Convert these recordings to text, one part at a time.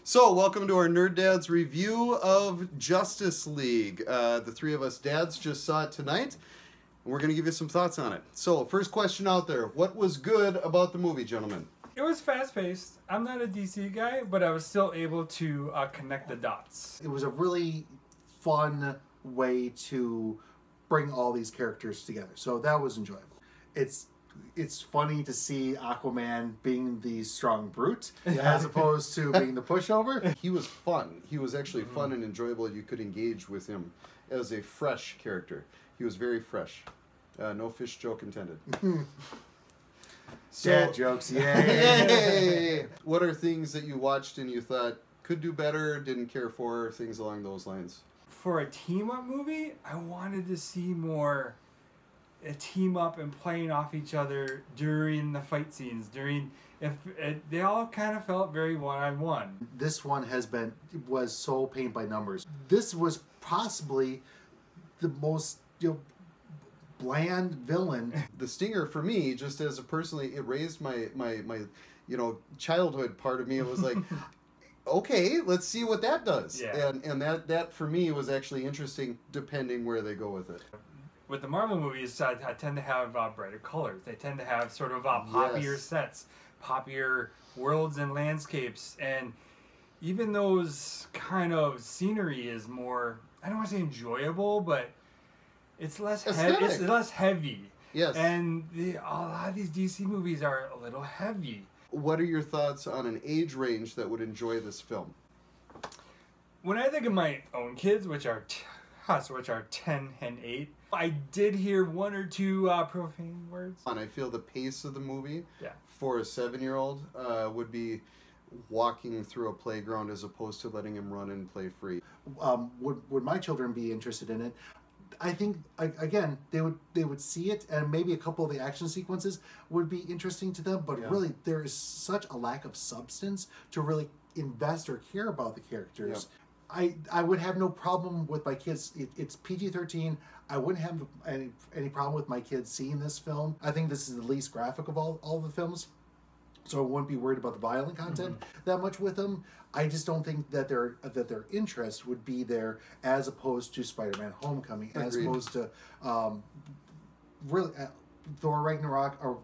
So, welcome to our Nerd Dads review of Justice League. The three of us dads just saw it tonight, and we're going to give you some thoughts on it. So, first question out there. What was good about the movie, gentlemen? It was fast-paced. I'm not a DC guy, but I was still able to connect the dots. It was a really fun way to bring all these characters together. So that was enjoyable. It's funny to see Aquaman being the strong brute as opposed to being the pushover. He was fun. He was actually fun and enjoyable. You could engage with him as a fresh character. He was very fresh. No fish joke intended. So, Dad jokes, yay! yay! What are things that you watched and you thought could do better, didn't care for, things along those lines? For a team-up movie, I wanted to see more a team up and playing off each other during the fight scenes. They all kind of felt very one-on-one. This one was so paint by numbers. This was possibly the most bland villain. The Stinger for me, just as a personally, it raised my childhood part of me. It was like, okay, let's see what that does. Yeah. And that for me was actually interesting, depending where they go with it. With the Marvel movies, I tend to have brighter colors. They tend to have sort of poppier sets, poppier worlds and landscapes, and even those kind of scenery is more, I don't want to say enjoyable, but it's less heavy. It's less heavy. Yes. And a lot of these DC movies are a little heavy. What are your thoughts on an age range that would enjoy this film? When I think of my own kids, which are 10 and 8, I did hear one or two profane words. And I feel the pace of the movie Yeah. for a 7-year-old would be walking through a playground as opposed to letting him run and play free. Would my children be interested in it? I think again they would see it, and maybe a couple of the action sequences would be interesting to them. But really, there is such a lack of substance to really invest or care about the characters. Yeah. I would have no problem with my kids. It's PG-13. I wouldn't have any problem with my kids seeing this film. I think this is the least graphic of all the films, so I wouldn't be worried about the violent content that much with them. I just don't think that their interest would be there as opposed to Spider-Man: Homecoming, as opposed to really Thor: Ragnarok or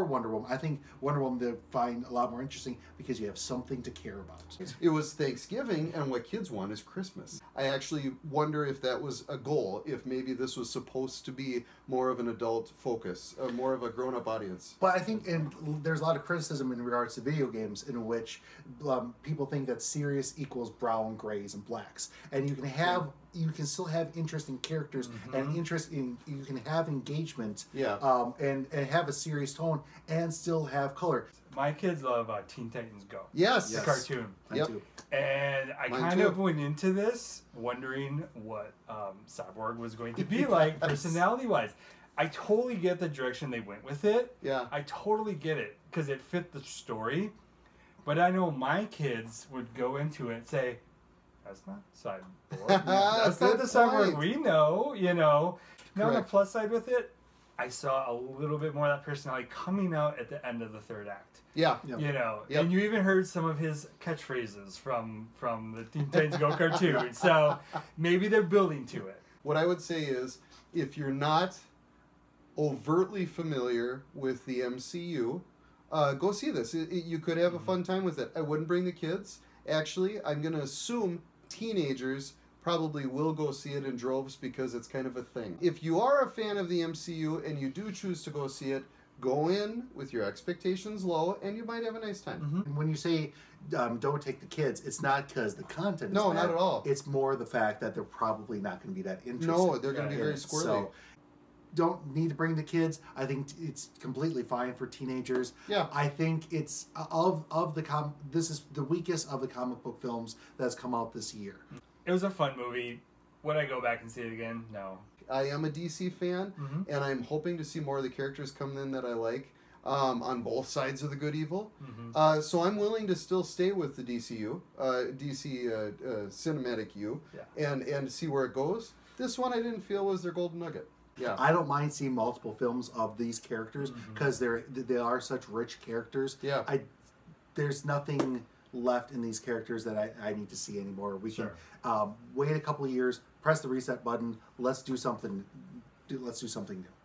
Wonder Woman. I think Wonder Woman they find a lot more interesting because you have something to care about. It was Thanksgiving, and what kids want is Christmas. I actually wonder if that was a goal, if maybe this was supposed to be more of an adult focus, more of a grown-up audience. But I think there's a lot of criticism in regards to video games in which people think that serious equals brown, grays, and blacks. And you can still have interesting characters and you can have engagement and have a serious tone and still have color. My kids love Teen Titans Go. Yes. The cartoon. Yep. And I Mine kind too. of went into this wondering what Cyborg was going to be like personality-wise. I totally get the direction they went with it. Yeah. I totally get it because it fit the story. But I know my kids would go into it and say, that's not Cyborg. That's not the Cyborg we know, Now, on the plus side with it, I saw a little bit more of that personality coming out at the end of the third act. Yeah. And you even heard some of his catchphrases from the Teen Titans Go cartoon. So maybe they're building to it. What I would say is, if you're not overtly familiar with the MCU, go see this. You could have a fun time with it. I wouldn't bring the kids. Actually, I'm going to assume teenagers probably will go see it in droves because it's kind of a thing. If you are a fan of the MCU and you do choose to go see it, go in with your expectations low and you might have a nice time. And when you say don't take the kids, it's not because the content is No, bad. not at all. It's more the fact that they're probably not going to be that interested. No, they're going to be very squirrely. So, don't need to bring the kids. I think it's completely fine for teenagers. Yeah. I think it's this is the weakest of the comic book films that's come out this year. It was a fun movie. Would I go back and see it again? No. I am a DC fan, and I'm hoping to see more of the characters come in that I like on both sides of the good evil. So I'm willing to still stay with the DC Cinematic U, and see where it goes. This one I didn't feel was their golden nugget. Yeah. I don't mind seeing multiple films of these characters because they are such rich characters. Yeah. There's nothing left in these characters that I need to see anymore. We Sure. can wait a couple of years, press the reset button. Let's do something. Let's do something new.